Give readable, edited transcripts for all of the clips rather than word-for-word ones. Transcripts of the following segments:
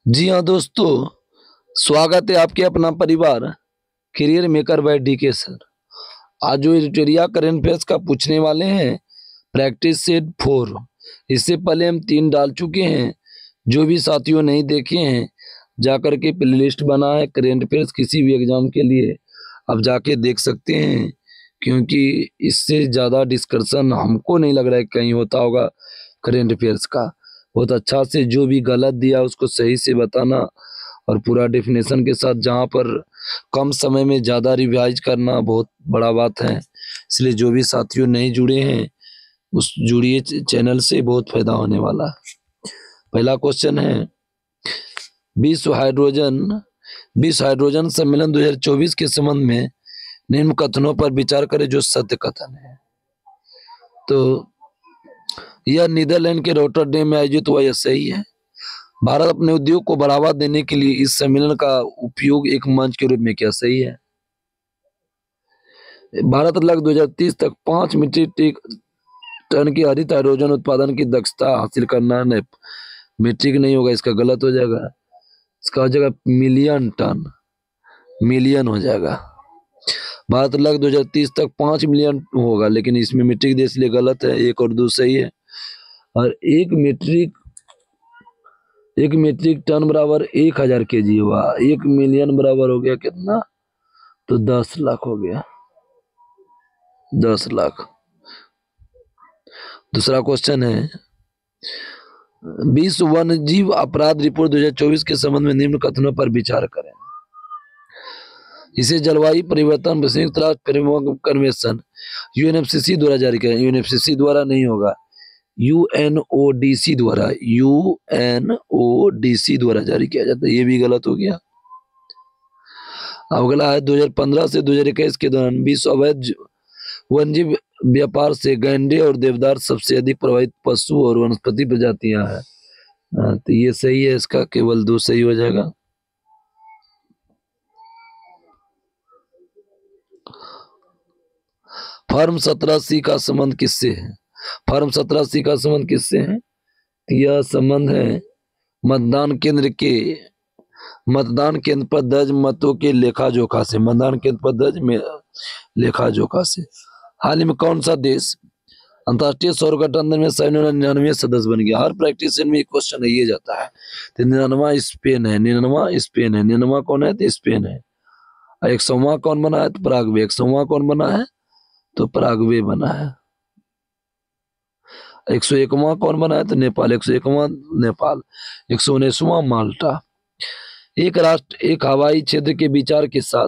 जी हाँ दोस्तों, स्वागत है आपके अपना परिवार career maker by DK sir. आज जो एडिटोरिया करंट अफेयर्स का पूछने वाले हैं, प्रैक्टिस सेट 4। इससे पहले हम 3 डाल चुके हैं। जो भी साथियों नहीं देखे हैं, जाकर के प्लेलिस्ट बना है करंट अफेयर्स किसी भी एग्जाम के लिए, आप जाके देख सकते हैं। क्योंकि इससे ज़्यादा डिस्कशन हमको नहीं लग रहा है कहीं होता होगा करंट अफेयर्स का। बहुत अच्छा से जो भी गलत दिया उसको सही से बताना और पूरा डेफिनेशन के साथ, जहाँ पर कम समय में ज़्यादा रिवाइज करना बहुत बड़ा बात है। इसलिए जो भी साथियों नहीं जुड़े हैं, उस जुड़िए चैनल से, बहुत फायदा होने वाला है। पहला क्वेश्चन है, विश्व हाइड्रोजन सम्मेलन 2024 के संबंध में निम्न कथनों पर विचार करें जो सत्य कथन है। तो यह नीदरलैंड के रॉटरडैम में आयोजित हुआ, यह सही है। भारत अपने उद्योग को बढ़ावा देने के लिए इस सम्मेलन का उपयोग एक मंच के रूप में किया, सही है। भारत लगभग 2030 तक 5 मीट्रिक टन की हरित हाइड्रोजन उत्पादन की दक्षता हासिल करना है। मीट्रिक नहीं होगा, इसका गलत हो जाएगा, इसका हो जाएगा मिलियन टन, मिलियन हो जाएगा। भारत लगभग 2030 तक 5 मिलियन होगा, लेकिन इसमें मीट्रिक दे इसलिए गलत है। 1 और 2 सही है। और एक मीट्रिक टन बराबर 1000 kg हुआ। 1 मिलियन बराबर हो गया कितना? तो 10 लाख हो गया, 10 लाख। दूसरा क्वेश्चन है, विश्व वन्यजीव अपराध रिपोर्ट 2024 के संबंध में निम्न कथनों पर विचार करें। इसे जलवायु परिवर्तन संयुक्त राष्ट्र फ्रेमवर्क कन्वेंशन यूएनएफसीसी द्वारा जारी किया। यूएनएफसीसी द्वारा नहीं होगा, यूएनओडीसी द्वारा जारी किया जाता है। ये भी गलत हो गया। अगला है, 2015 से 2021 के दौरान विश्व अवैध वन्यजीव व्यापार से गैंडे और देवदार सबसे अधिक प्रभावित पशु और वनस्पति प्रजातियां हैं। तो ये सही है, इसका केवल 2 सही हो जाएगा। फॉर्म 17C का संबंध किससे है? फॉर्म 17C का संबंध किससे है? यह संबंध है मतदान केंद्र पर दर्ज मतों के लेखा जोखा से। मतदान केंद्र पर दर्ज लेखा जोखा से। हाल ही में कौन सा देश अंतर्राष्ट्रीय सौर गठबंधन में 99 सदस्य बन गया? हर प्रैक्टिस में क्वेश्चन ये जाता है। तो 99 स्पेन है, 99 कौन है? तो स्पेन है। 100वां कौन बना है? तो पराग्वे। 100वां कौन बना है? तो पराग्वे बना है। 101वां कौन बना है? तो नेपाल। 101वां नेपाल। 119वां माल्टा। एक राष्ट्र एक हवाई क्षेत्र के विचार के साथ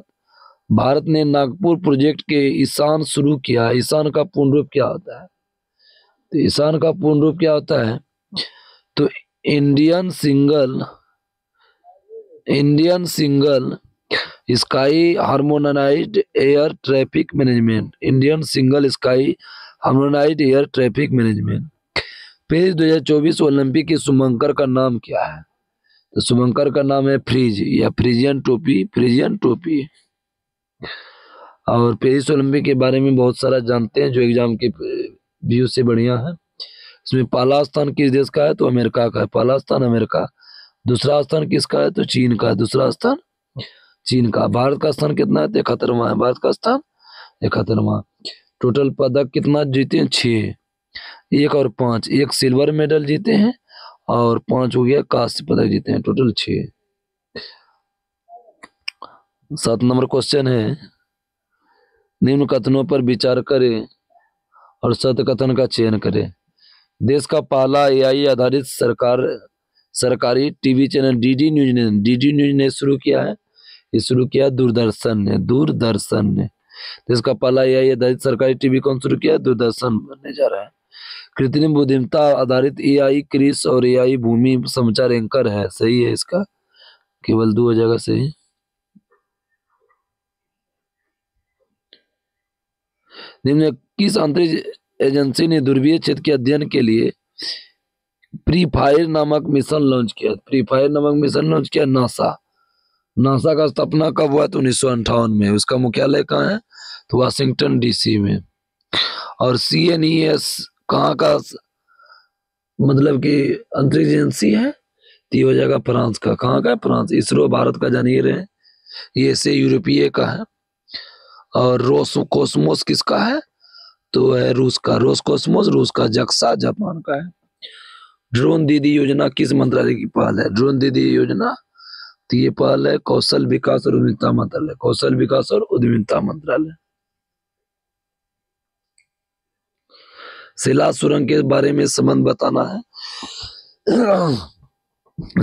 भारत ने नागपुर प्रोजेक्ट के ईशान शुरू किया। ईशान का पूर्ण रूप क्या होता है? तो ईशान का पूर्ण रूप क्या होता है? तो Indian single sky harmonised air traffic management. Indian single sky harmonised air traffic management. Paris 2024 Olympic के शुभंकर का नाम क्या है? तो शुभंकर का नाम है फ्रीज या फ्रीजियन टोपी। और पेरिस ओलंपिक के बारे में बहुत सारा जानते हैं जो एग्जाम के व्यू से बढ़िया है। इसमें पहला स्थान किस देश का है? तो अमेरिका का है। पहला स्थान अमेरिका। दूसरा स्थान किसका है? तो चीन का। दूसरा स्थान चीन का। भारत का स्थान कितना है? तो 71वां है। भारत का स्थान 71वां। टोटल पदक कितना जीते हैं? 6। 1 और 5, 1 सिल्वर मेडल जीते हैं और 5 हो गया कांस्य पदक जीते हैं। टोटल 6। 7 नंबर क्वेश्चन है, निम्न कथनों पर विचार करें और सत्य कथन का चयन करें। देश का पहला एआई आधारित सरकारी टीवी चैनल डीडी न्यूज ने शुरू किया है। ये शुरू किया दूरदर्शन ने। देश का पहला एआई आधारित सरकारी टीवी कौन शुरू किया? दूरदर्शन बनने जा रहा है। कृत्रिम बुद्धिमत्ता आधारित एआई क्रिस और एआई भूमि समाचार एंकर है। सही है, इसका केवल 2 हो जाएगा सही। निम्न किस अंतरिक्ष एजेंसी ने ध्रुवीय क्षेत्र के अध्ययन के लिए प्री फायर नामक मिशन लॉन्च किया? नासा का स्थापना कब हुआ? तो 1958 में। उसका मुख्यालय कहाँ है? तो वाशिंगटन डीसी में। और CNES कहाँ का मतलब कि अंतरिक्ष एजेंसी है? तो ये हो जाएगा फ्रांस का। कहाँ का है? फ्रांस। इसरो भारत का जान ही रहे, ये से यूरोपीय का है। और रोस कोस्मोस किसका है? तो है रूस का। रोस कोस्मोस रूस का। जक्सा जापान का है। ड्रोन दीदी योजना किस मंत्रालय की पहल है? ड्रोन दीदी योजना तो ये पहल है कौशल विकास और उद्यमिता मंत्रालय। कौशल विकास और उद्यमिता मंत्रालय। सेला सुरंग के बारे में संबंध बताना है।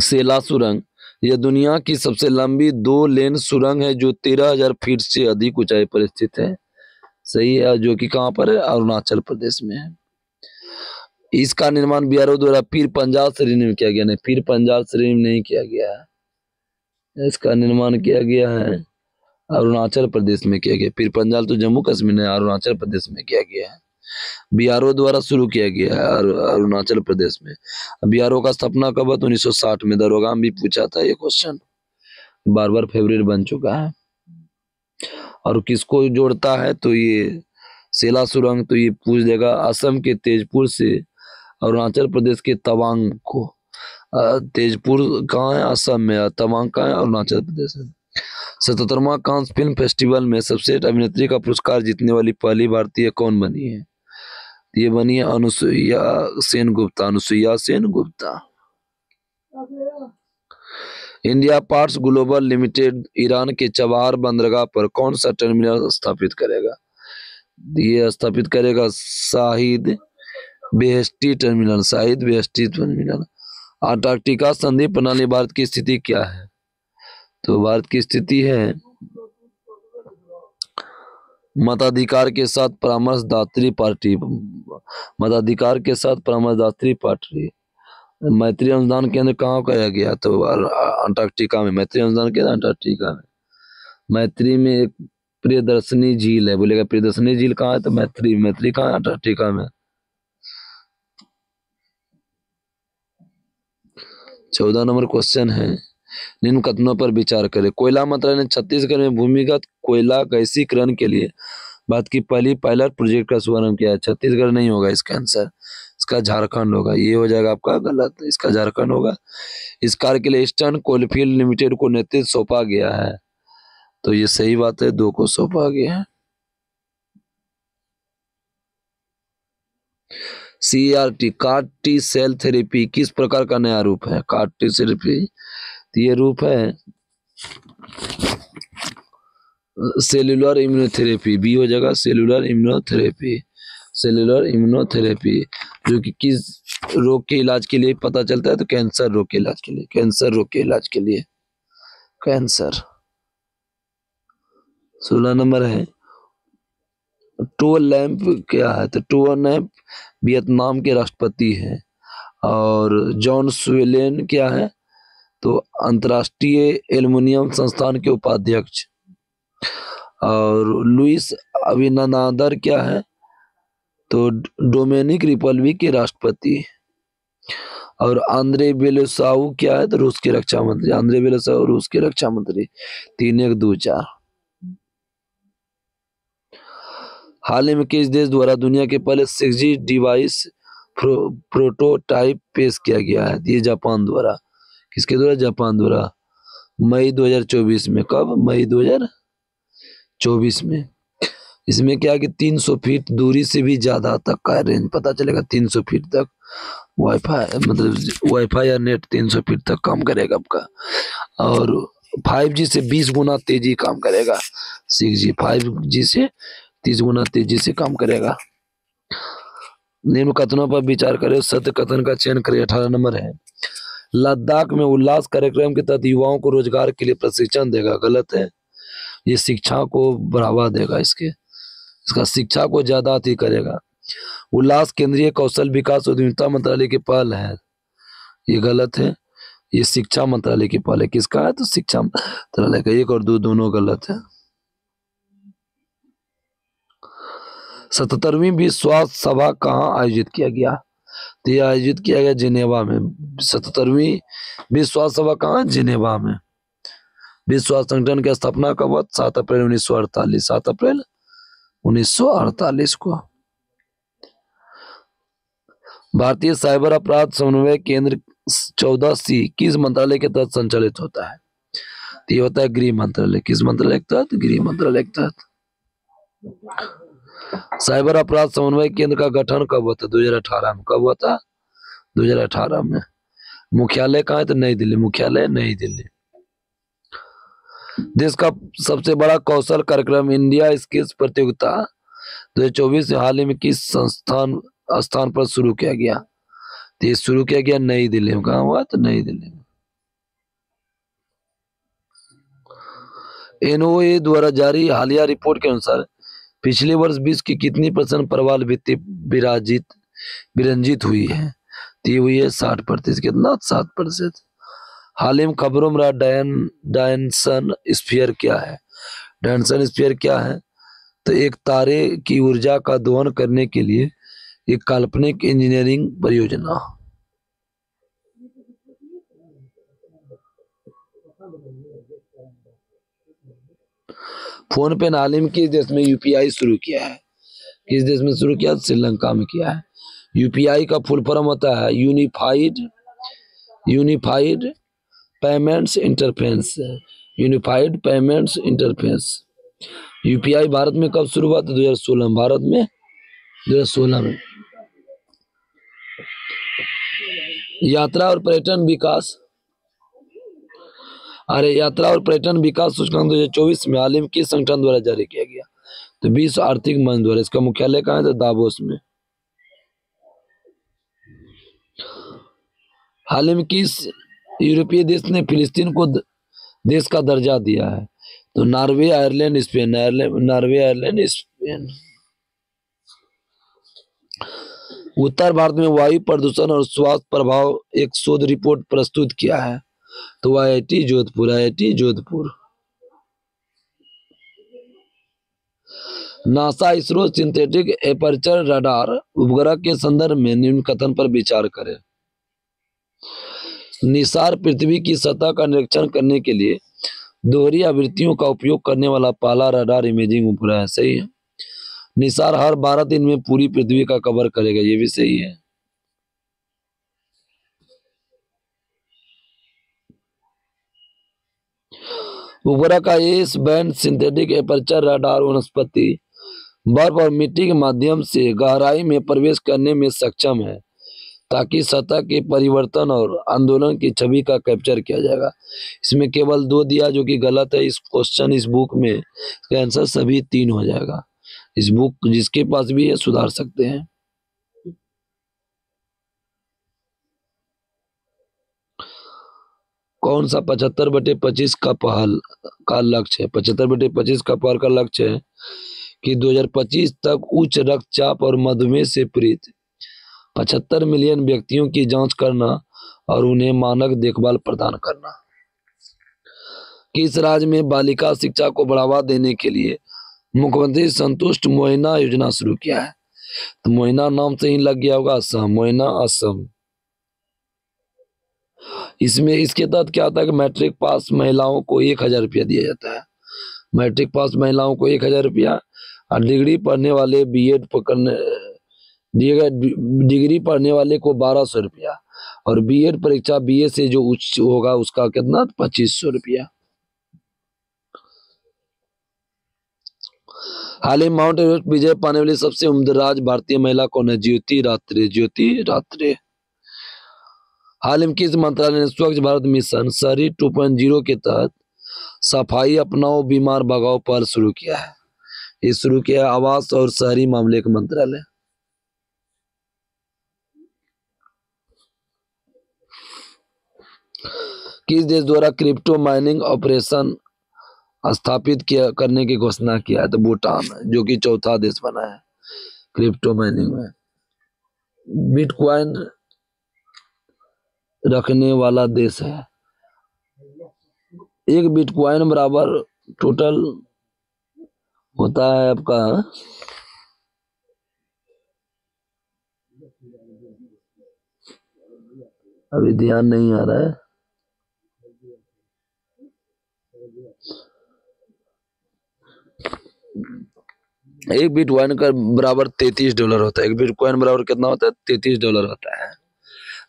सेला सुरंग यह दुनिया की सबसे लंबी 2 लेन सुरंग है जो 13,000 फीट से अधिक ऊंचाई पर स्थित है। सही है। जो कि कहाँ पर है? अरुणाचल प्रदेश में है। इसका निर्माण बीआरओ द्वारा पीर पंजाल श्रेणी में किया गया। नहीं, पीर पंजाल श्रेणी में नहीं किया गया है। इसका निर्माण किया गया है अरुणाचल प्रदेश में किया गया। पीर पंजाल तो जम्मू कश्मीर में, अरुणाचल प्रदेश में किया गया है। बीआरओ द्वारा शुरू किया गया है अरुणाचल प्रदेश में। बीआरओ का स्थापना कब? 1960 में। दरोगा में भी पूछा था ये क्वेश्चन, बार बार फेवरेट बन चुका है। और किसको जोड़ता है? तो ये सेला सुरंग तो ये पूछ देगा असम के तेजपुर से अरुणाचल प्रदेश के तवांग को। तेजपुर कहाँ है? असम में। तवांग कहाँ है? अरुणाचल प्रदेश में। 77वां कांस फिल्म फेस्टिवल में सबसे अभिनेत्री का पुरस्कार जीतने वाली पहली भारतीय कौन बनी है? ये बनी है Anusuiya Sen Gupta. Anusuiya Sen Gupta. India parts global limited Iran के चबाहार बंदरगाह पर कौन सा टर्मिनल स्थापित करेगा? ये स्थापित करेगा Shahid Beheshti terminal. Shahid Beheshti terminal. Antarctica संधि प्रणाली भारत की स्थिति क्या है? तो भारत की स्थिति है मताधिकार के साथ परामर्शदात्री पार्टी। मताधिकार के साथ परामर्शदात्री पार्टी। मैत्री अनुसंधान केंद्र कहाँ कराया गया? तो अंटार्कटिका में। मैत्री अनुसंधान केंद्र अंटार्कटिका में। मैत्री में एक प्रियदर्शनी झील है। बोलेगा प्रियदर्शनी झील कहाँ है? तो मैत्री। मैत्री कहाँ है? अंटार्कटिका में। 14 नंबर क्वेश्चन है, निम्न कथनों पर विचार करें। कोयला मंत्रालय ने छत्तीसगढ़ में भूमिगत कोयला गैसीकरण के लिए भारत की पहली पायलट प्रोजेक्ट का शुभारंभ किया है। छत्तीसगढ़ नहीं होगा इसका आंसर, इसका झारखंड होगा। ये हो जाएगा आपका गलत, इसका झारखंड होगा। इस कार्य के लिए ईस्टर्न कोलफील्ड लिमिटेड को नेतृत्व सौंपा गया है। तो ये सही बात है, 2 को सौंपा गया है। CRT car T cell therapy किस प्रकार का नया रूप है? कार टी थेरेपी ये रूप है सेलुलर इम्यूनोथेरेपी। बी हो जाएगा सेलुलर इम्यूनोथेरेपी। सेलुलर इम्यूनोथेरेपी जो कि किस रोग के इलाज के लिए पता चलता है? तो कैंसर रोग के इलाज के लिए। कैंसर रोग के इलाज के लिए। कैंसर। 16 नंबर है, टो लैम्प क्या है? तो टो लैम्प वियतनाम के राष्ट्रपति हैं। और जॉन स्वेलेन क्या है? तो अंतर्राष्ट्रीय एल्युमिनियम संस्थान के उपाध्यक्ष। और लुइस अबिनादर क्या है? तो डोमिनिक रिपब्लिक के राष्ट्रपति। और आंद्रे बेलोसाउ क्या है? तो रूस के रक्षा मंत्री। आंद्रे बेलोसाउ रूस के रक्षा मंत्री। 3-1-2-4। हाल ही में किस देश द्वारा दुनिया के पहले 6G डिवाइस प्रोटोटाइप पेश किया गया है? ये जापान द्वारा। किसके द्वारा? जापान द्वारा। मई 2024 में। कब? मई 2024 में। इसमें क्या है कि 300 फीट दूरी से भी ज्यादा तक का रेंज पता चलेगा। 300 फीट तक वाईफाई, मतलब वाईफाई या नेट 300 फीट तक काम करेगा आपका। और 5G से 20 गुना तेजी काम करेगा। 6G 5G से 30 गुना तेजी से काम करेगा। निम्न कथनों पर विचार करें, सत्य कथन का चयन करें। 18 नंबर है, लद्दाख में उल्लास कार्यक्रम के तहत युवाओं को रोजगार के लिए प्रशिक्षण देगा। गलत है, ये शिक्षा को बढ़ावा देगा। इसका शिक्षा को ज्यादा अति करेगा। उल्लास केंद्रीय कौशल विकास उद्यमिता मंत्रालय की पहल है। ये गलत है, ये शिक्षा मंत्रालय की पहल है। किसका है? तो शिक्षा मंत्रालय का। 1 और 2 दोनों गलत है। 77वीं विश्व स्वास्थ्य सभा कहाँ आयोजित किया गया? तो यह आयोजित किया गया जिनेवा में। 77वीं विश्व स्वास्थ्य सभा कहाँ? जिनेवा में। विश्व स्वास्थ्य संगठन की स्थापना कब हुआ? 7 अप्रैल 1948। 7 अप्रैल 1948 को। भारतीय साइबर अपराध समन्वय केंद्र 14C किस मंत्रालय के तहत संचालित होता है? तो ये होता है गृह मंत्रालय। किस मंत्रालय के तहत? गृह मंत्रालय के तहत। साइबर अपराध समन्वय केंद्र का गठन कब हुआ था? 2018 में। कब हुआ था? 2018 में। मुख्यालय कहाँ है? तो नई दिल्ली। मुख्यालय नई दिल्ली। देश का सबसे बड़ा कौशल कार्यक्रम इंडिया स्किल्स प्रतियोगिता 2024 हाल ही में किस स्थान पर शुरू किया गया? तो ये शुरू किया गया नई दिल्ली में। कहाँ हुआ? तो नई दिल्ली में। एनओए द्वारा जारी हालिया रिपोर्ट के अनुसार पिछले वर्ष विश्व की कितनी % प्रवाल भित्ति विरंजित हुई है? तो ये हुई है 60%। कितना? 7%। हाल ही में खबरों में रहा डायसन स्फीयर क्या है? डायसन स्फीयर क्या है? तो एक तारे की ऊर्जा का दोहन करने के लिए एक काल्पनिक इंजीनियरिंग परियोजना। फोन पे हाल ही में किस देश में यूपीआई शुरू किया है? किस देश में शुरू किया? श्रीलंका में किया है। यूपीआई का फुल फॉर्म होता है unified payments interface. Unified payments interface. UPI Bharat में कब शुरू हुआ? 2016 में। भारत में 2016 में। यात्रा और पर्यटन विकास सूचकांक 2024 में हाल ही में किस संगठन द्वारा जारी किया गया? तो विश्व आर्थिक मंच द्वारा। इसका मुख्यालय कहाँ है? तो दावोस में। हाल ही में किस यूरोपीय देश ने फिलिस्तीन को देश का दर्जा दिया है? तो Norway, Ireland, Spain. Norway, Ireland, Spain. उत्तर भारत में वायु प्रदूषण और स्वास्थ्य प्रभाव एक शोध रिपोर्ट प्रस्तुत किया है? तो IIT Jodhpur. NASA ISRO synthetic aperture radar उपग्रह के संदर्भ में निम्न कथन पर विचार करें। निसार पृथ्वी की सतह का निरीक्षण करने के लिए दोहरी आवृत्तियों का उपयोग करने वाला पहला रडार इमेजिंग उपग्रह है। सही है। निसार हर 12 दिन में पूरी पृथ्वी का कवर करेगा। ये भी सही है। उपग्रह का S band synthetic aperture radar वनस्पति, बर्फ और मिट्टी के माध्यम से गहराई में प्रवेश करने में सक्षम है ताकि सतह के परिवर्तन और आंदोलन की छवि का कैप्चर किया जाएगा। इसमें केवल 2 दिया जो कि गलत है। इस क्वेश्चन इस बुक में इसका आंसर सभी 3 हो जाएगा। इस बुक जिसके पास भी है सुधार सकते हैं। कौन सा 75/25 का पहल का लक्ष्य है? 75/25 का पहल का लक्ष्य है कि 2025 तक उच्च रक्तचाप और मधुमेह से पीड़ित 75 मिलियन व्यक्तियों की जांच करना और उन्हें मानक देखभाल प्रदान करना। किस राज्य में बालिका शिक्षा को बढ़ावा देने के लिए मुख्यमंत्री संतुष्ट मोहिना योजना शुरू किया है? तो मोहिना नाम से ही लग गया होगा। असम। मोहिना असम। इसमें इसके तहत क्या होता है कि मैट्रिक पास महिलाओं को 1000 रुपया दिया जाता है। मैट्रिक पास महिलाओं को 1000 रुपया और डिग्री पढ़ने वाले डिग्री पढ़ने वाले को 1200 रुपया और बीएड परीक्षा बीए से जो उच्च होगा उसका कितना? 2500 रुपया। हाल ही माउंट एवरेस्ट विजय पाने वाली सबसे उम्रदराज भारतीय महिला कौन है? ज्योति रात्रे। हाल ही किस मंत्रालय ने स्वच्छ भारत मिशन शहरी 2.0 के तहत सफाई अपनाओ बीमार भगाओ पर शुरू किया है? ये शुरू किया आवास और शहरी मामले का मंत्रालय। किस देश द्वारा क्रिप्टो माइनिंग ऑपरेशन स्थापित करने की घोषणा किया है? तो भूटान, जो कि 4था देश बना है क्रिप्टो माइनिंग में। बिटकॉइन रखने वाला देश है। एक बिटकॉइन बराबर टोटल होता है आपका अभी ध्यान नहीं आ रहा है। एक बिटकॉइन का बराबर $33 होता है। एक बिटकॉइन बराबर कितना होता है? $33 होता है।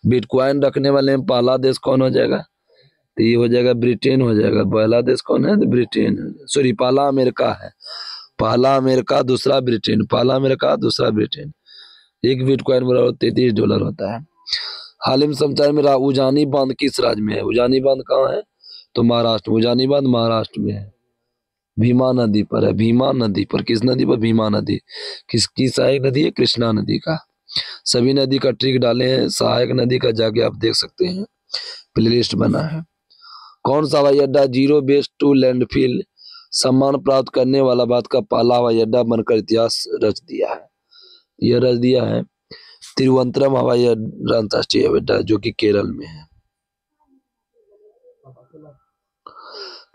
बिटकॉइन रखने वाले में पहला देश कौन हो जाएगा? तो ये हो जाएगा ब्रिटेन हो जाएगा। पहला देश कौन है? तो ब्रिटेन। सॉरी, पहला अमेरिका है। पहला अमेरिका, दूसरा ब्रिटेन। पहला अमेरिका, दूसरा ब्रिटेन। एक बिटकॉइन बराबर $33 होता है। हाल ही में समाचार में उजानी बांध किस राज्य में है? उजानी बांध कहाँ है? तो महाराष्ट्र। उजानी बांध महाराष्ट्र में है, भीमा नदी पर है। भीमा नदी पर, किस नदी पर? भीमा नदी। किसकी सहायक नदी है? कृष्णा नदी का। सभी नदी का ट्रिक डाले हैं, सहायक नदी का जाके आप देख सकते हैं, प्लेलिस्ट बना है। कौन सा हवाई अड्डा जीरो बेस टू लैंडफिल सम्मान प्राप्त करने वाला भारत का पहला हवाई अड्डा बनकर इतिहास रच दिया है? यह रच दिया है तिरुवनंतपुरम हवाई अंतर्राष्ट्रीय हवाई अड्डा, जो कि केरल में है।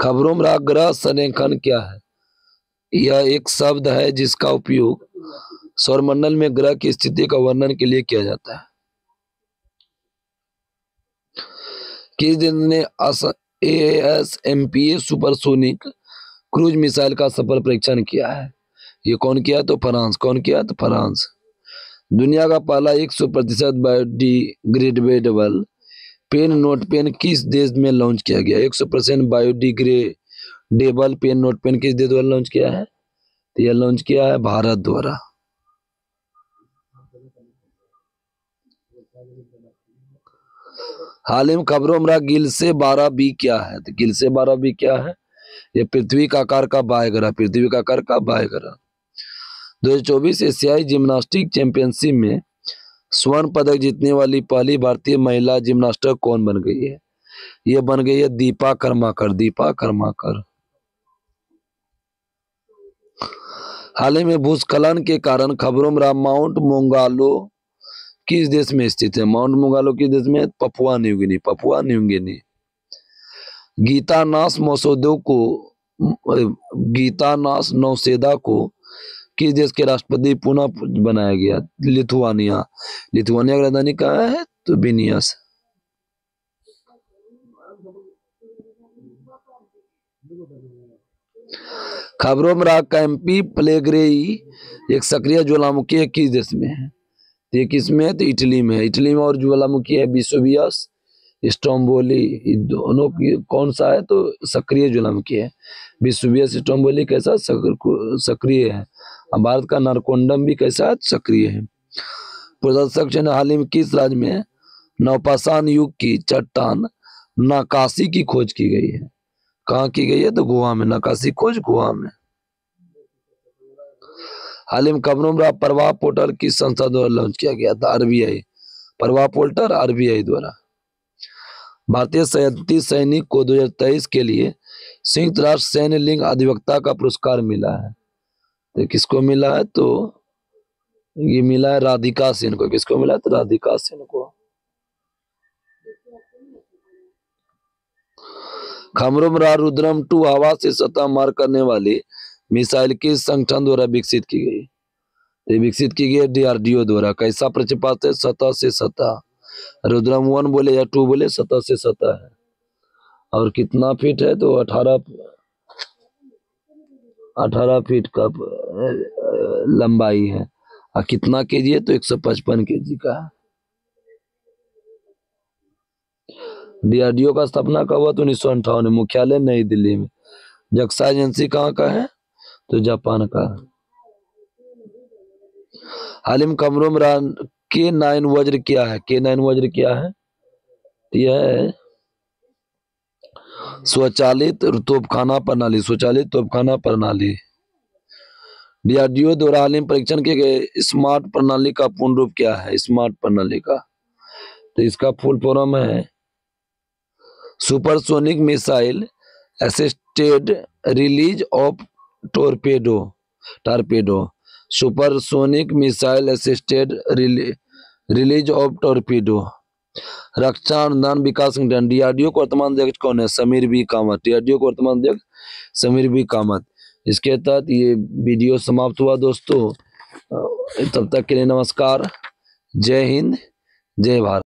खबरों में ग्रह संरेखण क्या है? यह एक शब्द है जिसका उपयोग सौरमंडल में ग्रह की स्थिति का वर्णन के लिए किया जाता है। किस देश ने ASMPA सुपरसोनिक क्रूज मिसाइल का सफल परीक्षण किया है? ये कौन किया? तो फ्रांस। कौन किया? तो फ्रांस। दुनिया का पहला 100% बायोडिग्रेडेबल पेन नोट पेन किस देश में लॉन्च किया गया? 100% बायोडिग्रेडेबल पेन नोट पेन किस देश द्वारा लॉन्च किया है? तो यह लॉन्च किया है भारत द्वारा। हाल ही में खबरों में गिल से 12B क्या है? तो गिल से 12B क्या है? ये पृथ्वी का आकार का बाह्य ग्रह। पृथ्वी का आकार का बाह्य ग्रह। 2024 एशियाई जिम्नास्टिक चैंपियनशिप में स्वर्ण पदक जीतने वाली पहली भारतीय महिला जिम्नास्टर कौन बन गई है? ये बन गई है दीपा कर्माकर। दीपा कर्माकर। हाल ही में भूस्खलन के कारण खबरों में माउंट मोंगालो किस देश में स्थित है? माउंट मोंगालो किस देश में? Papua New Guinea. Papua New Guinea. Gitanas Nauseda को किस देश के राष्ट्रपति पुनः बनाया गया? लिथुआनिया। लिथुआनिया की राजधानी कहाँ है? तो विनियस। खबरों में कैंपी प्लेग्रेई एक सक्रिय ज्वालामुखी है, किस देश में है? ये किस में है? तो इटली में है। इटली में। और ज्वालामुखी है विसुवियस स्ट्रोम्बोली। दोनों की कौन सा है? तो सक्रिय ज्वालामुखी है। विसुवियस स्ट्रोम्बोली कैसा? सक्रिय है। भारत का नारकोंडम भी कैसा? सक्रिय है। प्रदर्शक चिन्ह हाल ही में किस राज्य में नवपाषाण युग की चट्टान नक्काशी की खोज की गई है? कहाँ की गई है? तो गोवा में। नक्काशी खोज गोवा में। हाल ही में खबरों में प्रवाह पोर्टल किस संस्था द्वारा लॉन्च किया गया था? RBI। प्रवाह पोर्टल RBI द्वारा। भारतीय 37 सैनिक को 2023 के लिए संयुक्त राष्ट्र सैन्य लिंग अधिवक्ता का पुरस्कार मिला है। तो किसको मिला है? तो ये मिला है राधिका सिंह को। किसको मिला? तो राधिका सिंह को। खबरों में रुद्रम 2 हवा से सतह मार करने वाली मिसाइल किस संगठन द्वारा विकसित की गई? ये विकसित की गई DRDO द्वारा। कैसा प्रक्षेपात है? सतह से सतह। रुद्रम 1 बोले या 2 बोले, सतह से सतह है। और कितना फीट है? तो 18 फीट का लंबाई है। और कितना केजी है? तो 155 केजी का है। DRDO का स्थापना कब हुआ? तो 1958 में। मुख्यालय नई दिल्ली में। जक्सा एजेंसी कहाँ का है? तो जापान का। हाल ही में खबरों में K9 वज्र क्या है? K9 वज्र क्या है? यह स्वचालित तोपखाना प्रणाली। स्वचालित तोपखाना प्रणाली। DRDO द्वारा हाल ही में परीक्षण किए गए स्मार्ट प्रणाली का पूर्ण रूप क्या है? स्मार्ट प्रणाली का तो इसका फुल फॉर्म है supersonic missile assisted release of torpedo. Supersonic missile assisted release of torpedo. रक्षा अनुदान विकास संगठन DRDO को वर्तमान अध्यक्ष कौन है? समीर बी कामत। DRDO को वर्तमान अध्यक्ष समीर बी कामत। इसके तहत ये वीडियो समाप्त हुआ दोस्तों। तब तक के लिए नमस्कार। जय हिंद, जय भारत।